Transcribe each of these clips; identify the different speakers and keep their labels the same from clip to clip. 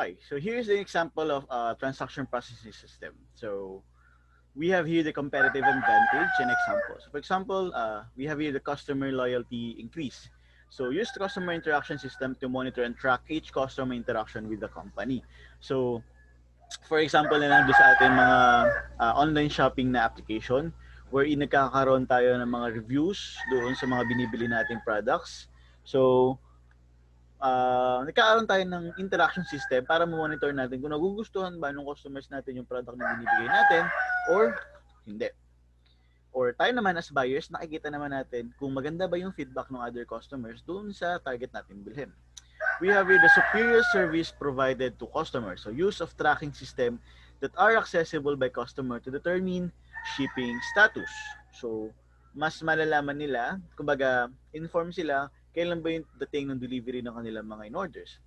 Speaker 1: why. So here's an example of a transaction processing system. So we have here the competitive advantage and examples. For example, we have here the customer loyalty increase. So use the customer interaction system to monitor and track each customer interaction with the company. So for example na lang doon sa ating mga online shopping na application wherein nagkakaroon tayo ng mga reviews doon sa mga binibili nating products. So nagkakaroon tayo ng interaction system para monitor natin kung nagugustuhan ba ng customers natin yung product na binibigay natin or hindi. Or tayo naman as buyers, nakikita naman natin kung maganda ba yung feedback ng other customers doon sa target natin bilhin. We have here the superior service provided to customers. So use of tracking system that are accessible by customer to determine shipping status. So mas malalaman nila, kumbaga inform sila kailan ba yung dating ng delivery ng kanilang mga in-orders.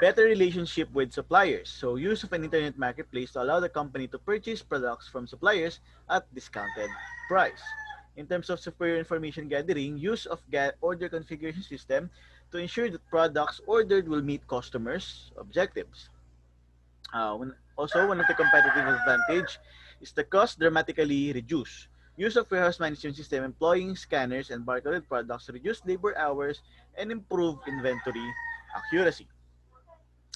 Speaker 1: Better relationship with suppliers. So use of an internet marketplace to allow the company to purchase products from suppliers at discounted price. In terms of superior information gathering, use of order configuration system to ensure that products ordered will meet customers' objectives. Also, one of the competitive advantage is the cost dramatically reduced. Use of warehouse management system employing scanners and barcoded products reduce labor hours and improve inventory accuracy.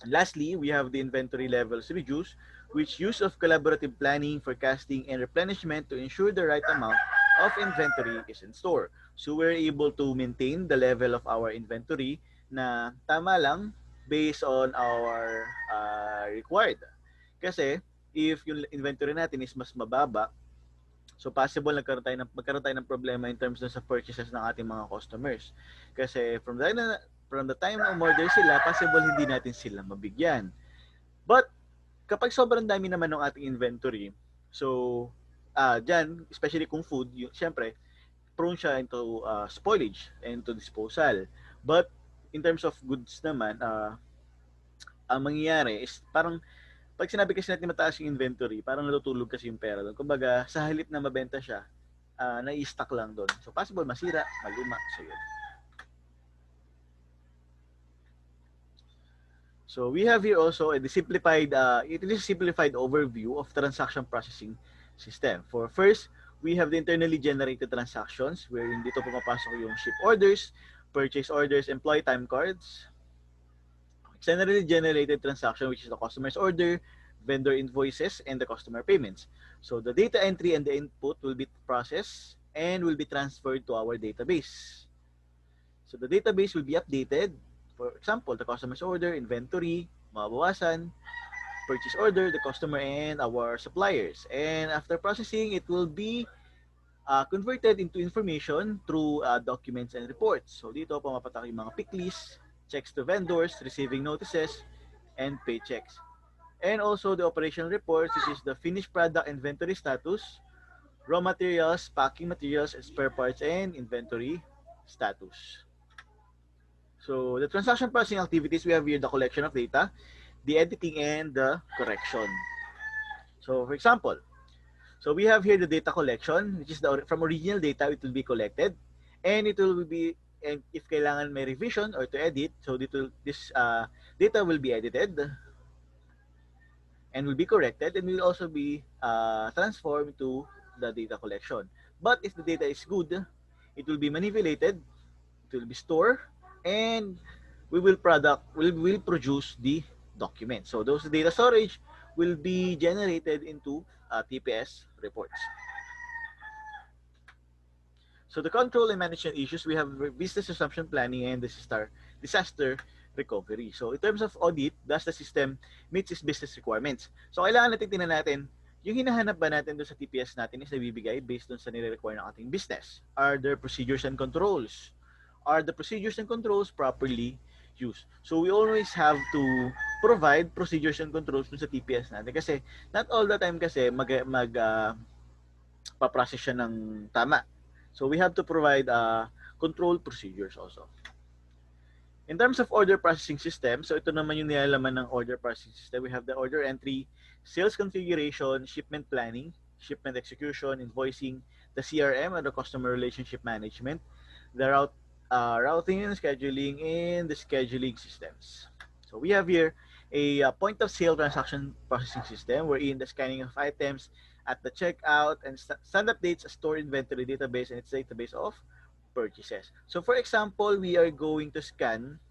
Speaker 1: And lastly, we have the inventory levels reduced, which use of collaborative planning, forecasting, and replenishment to ensure the right amount of inventory is in store. So we're able to maintain the level of our inventory na tama lang based on our required. Kasi if yung inventory natin is mas mababa, so possible magkaroon tayo ng problema in terms sa purchases ng ating mga customers. Kasi from the time na umorder sila, possible hindi natin sila mabigyan. But kapag sobrang dami naman ng ating inventory, so dyan, especially kung food, syempre, prone siya into spoilage and to disposal. But in terms of goods naman, ang mangyayari is parang pag sinabi kasi natin mataas yung inventory, parang natutulog kasi yung pera doon. Kumbaga, sa halip na mabenta siya, na-i-stock lang doon. So possible masira, maluma. So yun. So we have here also a simplified overview of transaction processing system. For first, we have the internally generated transactions wherein dito pumapasok yung ship orders, purchase orders, employee time cards, externally generated transaction, which is the customer's order, vendor invoices, and the customer payments. So the data entry and the input will be processed and will be transferred to our database. So the database will be updated. For example, the customer's order, inventory, mababawasan, purchase order, the customer, and our suppliers. And after processing, it will be converted into information through documents and reports. So dito pumapatak yung mga pick lists, checks to vendors, receiving notices, and paychecks. And also the operational reports, which is the finished product inventory status, raw materials, packing materials, and spare parts, and inventory status. So the transaction processing activities, we have here the collection of data, the editing, and the correction. So for example, so we have here the data collection, which is from original data, it will be collected, and it will be, and if kailangan may revision or to edit, so this data will be edited and will be corrected, and will also be transformed to the data collection. But if the data is good, it will be manipulated, it will be stored, and we will produce the document. So those data storage will be generated into TPS reports. So the control and management issues, we have business assumption planning and disaster recovery. So in terms of audit, does the system meet its business requirements? So kailangan natin tingnan natin, yung hinahanap ba natin doon sa TPS natin is nabibigay based doon sa nire-require ng ating business? Are there procedures and controls? Are the procedures and controls properly used? So we always have to provide procedures and controls dun sa TPS natin kasi not all the time kasi pa-process siya ng tama. So we have to provide control procedures also. In terms of order processing system, so ito naman yung nilalaman ng order processing system. We have the order entry, sales configuration, shipment planning, shipment execution, invoicing, the CRM or the customer relationship management, the routing and scheduling, and the scheduling systems. So So we have here a point of sale transaction processing system wherein the scanning of items at the checkout and stand updates a store inventory database and its database of purchases. So for example, we are going to scan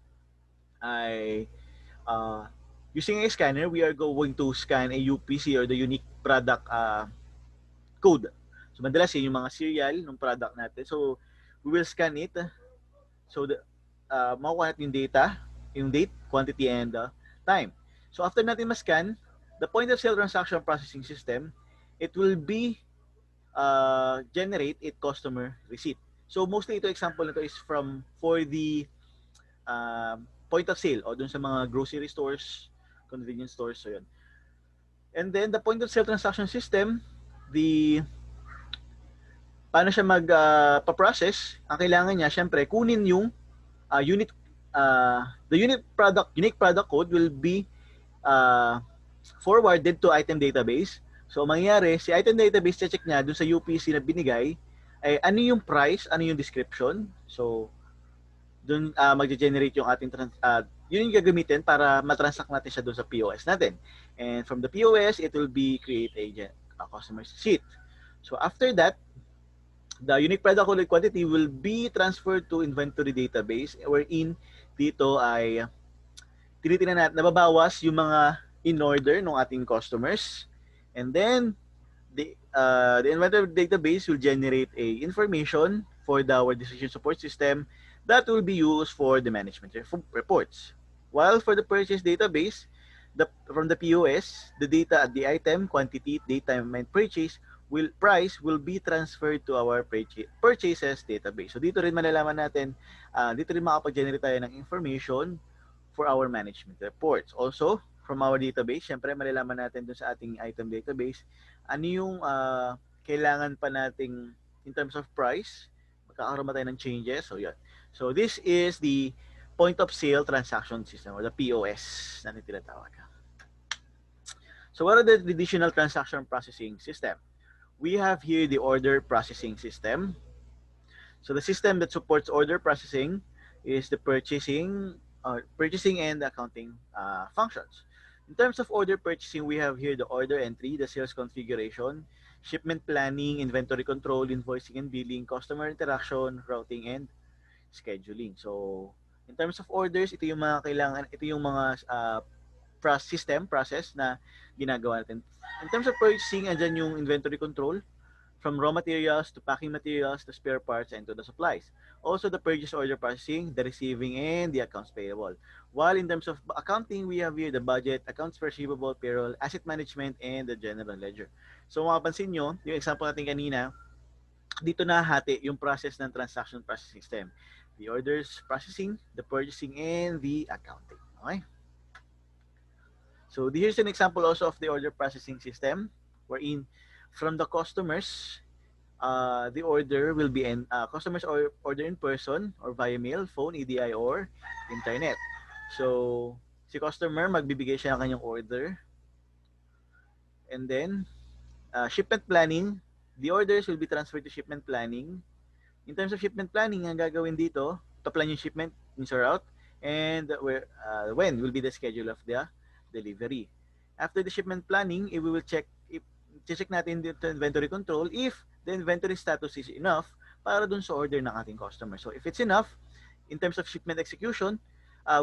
Speaker 1: using a scanner, we are going to scan a UPC or the unique product code. So madalas yun yung mga serial ng product natin. So we will scan it. So makukuha natin yung data, yung date, quantity, and time. So after natin ma-scan, the point of sale transaction processing system, it will be generate a customer receipt. So mostly ito example nito is for the point of sale o dun sa mga grocery stores, convenience stores, so yun. And then the point of sale transaction system, paano siya magpa-process, ang kailangan niya syempre kunin yung unique product code will be forwarded to item database. So mangyayari, si item database check niya dun sa UPC na binigay ay ano yung price, ano yung description. So dun magge-generate yung ating yun yung gagamitin para matransact natin siya dun sa POS natin. And from the POS, it will be create a customer sheet. So after that, the unique product code quantity will be transferred to inventory database wherein dito ay tinitingnan natin, nababawas yung mga in order ng ating customers. And then, the inventory database will generate a information for our decision support system that will be used for the management reports. While for the purchase database, from the POS, the data at the item, quantity, date, time, and price will be transferred to our purchases database. So dito rin malalaman natin, dito rin makapag-generate tayo ng information for our management reports. Also, from our database, syempre malalaman natin dun sa ating item database, ano yung kailangan pa nating in terms of price, magkakaroon ba tayo ng changes, so yun. So this is the point of sale transaction system or the POS na tinatawag. So what are the additional transaction processing system? We have here the order processing system. So the system that supports order processing is the purchasing and accounting functions. In terms of order purchasing, we have here the order entry, the sales configuration, shipment planning, inventory control, invoicing and billing, customer interaction, routing, and scheduling. So in terms of orders, ito yung mga process na ginagawa natin. In terms of purchasing, andyan yung inventory control, from raw materials to packing materials to spare parts and to the supplies. Also the purchase order processing, the receiving, and the accounts payable. While in terms of accounting, we have here the budget, accounts receivable, payroll, asset management, and the general ledger. So mapapansin nyo, yung example natin kanina, dito nahati yung process ng transaction processing system. The orders processing, the purchasing, and the accounting. Okay? So here's an example also of the order processing system wherein from the customers, the order will be customers order in person or via mail, phone, EDI, or internet. So si customer magbibigay siya ng kanyang order. And then shipment planning, the orders will be transferred to shipment planning. In terms of shipment planning, ang gagawin dito, plan yung shipment, insert out, and when will be the schedule of the delivery. After the shipment planning, we will check natin dito inventory control if the inventory status is enough para dun sa order ng ating customer. So if it's enough, in terms of shipment execution,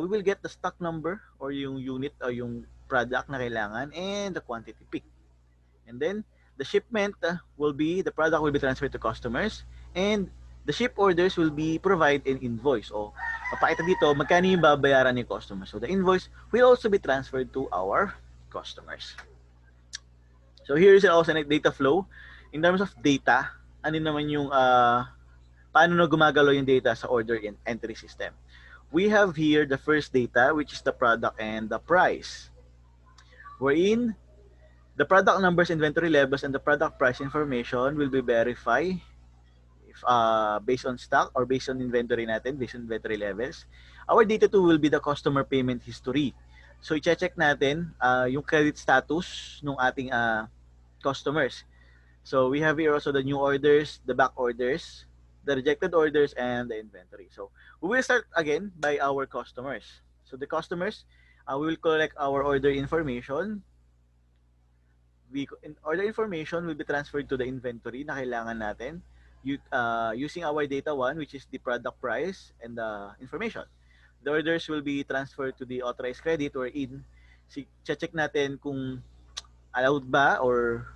Speaker 1: we will get the stock number or yung unit or yung product na kailangan and the quantity pick. And then the shipment the product will be transferred to customers and the ship orders will be provided in invoice. O papakita dito magkano yung babayaran ni customer. So the invoice will also be transferred to our customers. So here is also a data flow. In terms of data, ano naman yung paano na gumagalaw yung data sa order entry system. We have here the first data, which is the product and the price. Wherein the product numbers, inventory levels, and the product price information will be verified if, based on stock or based on inventory natin, based on inventory levels. Our data too will be the customer payment history. So i-check natin yung credit status ng ating customers. So we have here also the new orders, the back orders, the rejected orders, and the inventory. So we will start again by our customers. So the customers, We will collect our order information. Order information will be transferred to the inventory na kailangan natin using our data one, which is the product price and the information. The orders will be transferred to the authorized credit or in. Check natin kung allowed ba or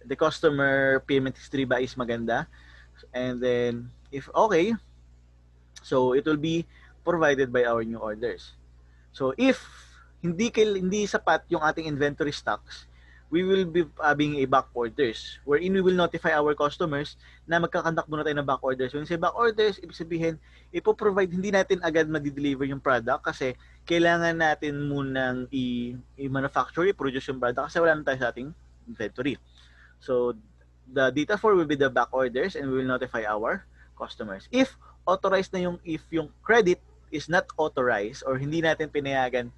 Speaker 1: the customer payment history ba is maganda. And then, if okay, so it will be provided by our new orders. So if hindi sapat yung ating inventory stocks, we will be having a back orders wherein we will notify our customers na magkakandak muna tayo ng back orders. When say back orders, ibig sabihin, ipo-provide, hindi natin agad ma-deliver yung product kasi kailangan natin munang i-manufacture, i-produce yung product kasi wala na tayo sa ating inventory. So the data for will be the back orders and we will notify our customers. If authorized na if yung credit is not authorized or hindi natin pinayagan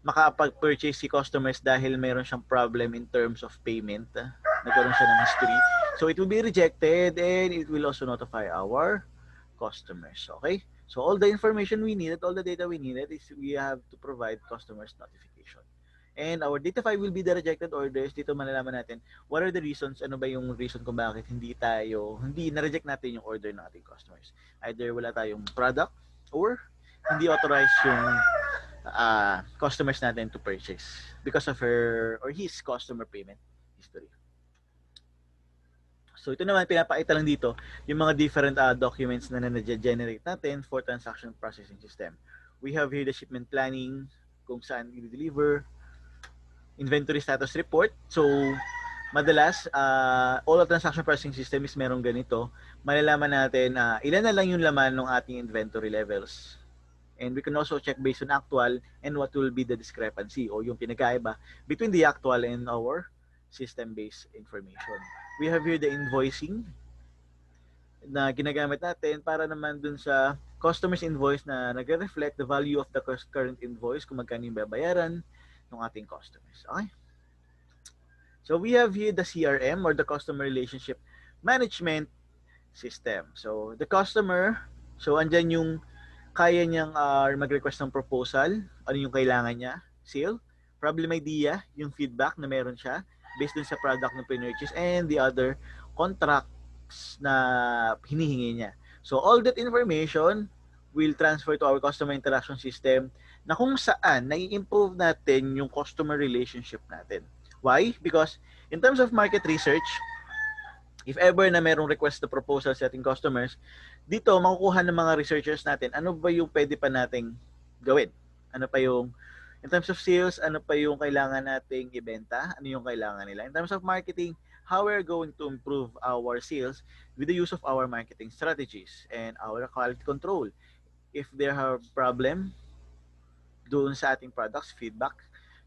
Speaker 1: makapag-purchase si customers dahil mayroon siyang problem in terms of payment, nagkaroon siya ng history, so it will be rejected and it will also notify our customers. Okay? So all the information we needed, all the data we needed is we have to provide customers notification. And our data file will be the rejected orders. Dito malalaman natin what are the reasons, ano ba yung reason kung bakit hindi na-reject natin yung order ng ating customers. Either wala tayong product or hindi authorized yung customers natin to purchase because of her or his customer payment history. So ito naman, pinapakita lang dito yung mga different documents na na-generate natin for transaction processing system. We have here the shipment planning, kung saan i-deliver, inventory status report. So madalas, all of transaction processing system is merong ganito. Malalaman natin ilan na lang yung laman ng ating inventory levels. And we can also check based on actual and what will be the discrepancy o yung pinagkaiba between the actual and our system-based information. We have here the invoicing na ginagamit natin para naman dun sa customer's invoice na nagre-reflect the value of the current invoice kung magkano yung babayaran ng ating customers. Okay? So we have here the CRM or the Customer Relationship Management System. So the customer, so andyan yung kaya niyang mag-request ng proposal, ano yung kailangan niya, sale, problem idea, yung feedback na meron siya based dun sa product na pinurchase and the other contracts na hinihingi niya. So all that information will transfer to our customer interaction system na kung saan nai-improve natin yung customer relationship natin. Why? Because in terms of market research, if ever na merong request na proposal sa ating customers, dito makukuha ng mga researchers natin ano ba yung pwede pa nating gawin. Ano pa yung, in terms of sales, ano pa yung kailangan nating ibenta, ano yung kailangan nila. In terms of marketing, how we're going to improve our sales with the use of our marketing strategies and our quality control. If there are problem doon sa ating products, feedback,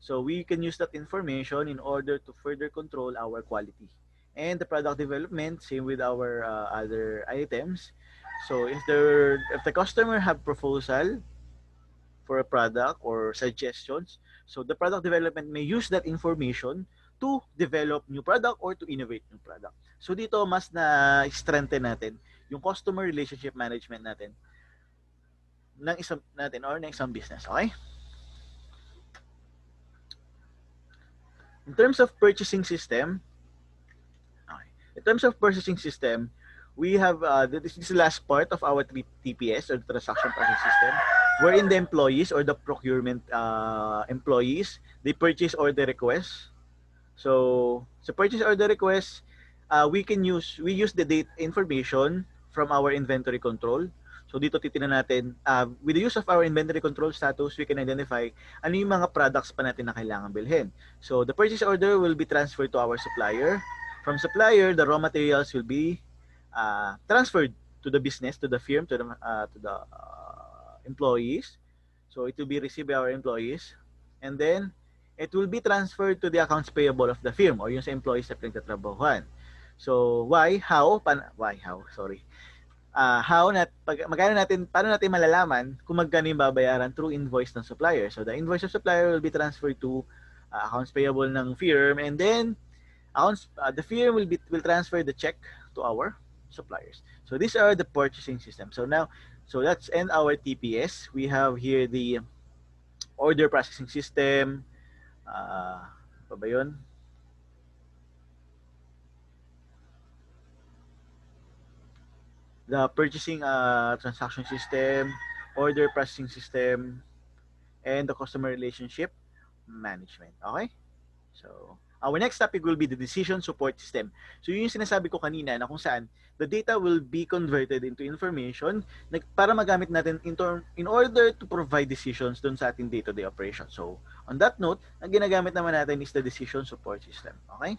Speaker 1: so we can use that information in order to further control our quality. And the product development, same with our other items. So if the customer have proposal for a product or suggestions, so the product development may use that information to develop new product or to innovate new product. So dito mas na-strengthen natin yung customer relationship management natin ng isang business. Okay? In terms of purchasing system, we have this is the last part of our TPS or transaction processing system, wherein the employees or the procurement employees, they purchase order request. So purchase order request, we use the date information from our inventory control. So dito titingnan natin, with the use of our inventory control status, we can identify ano yung mga products pa natin na kailangan bilhin. So the purchase order will be transferred to our supplier. From supplier, the raw materials will be transferred to the business, to the firm, to the employees. So it will be received by our employees, and then it will be transferred to the accounts payable of the firm or yung sa employees na pinagtatrabahuhan. So paano natin malalaman kung magkano yung babayaran through invoice ng supplier? So the invoice of supplier will be transferred to accounts payable ng firm, and then the firm will transfer the check to our suppliers. So these are the purchasing system. So let's end our TPS. We have here the order processing system, pa ba yun? The purchasing transaction system, order processing system, and the customer relationship management. Okay? So, our next topic will be the decision support system. So, yun yung sinasabi ko kanina na kung saan the data will be converted into information para magamit natin in order to provide decisions dun sa ating day-to-day operation. So, on that note, ang ginagamit naman natin is the decision support system. Okay?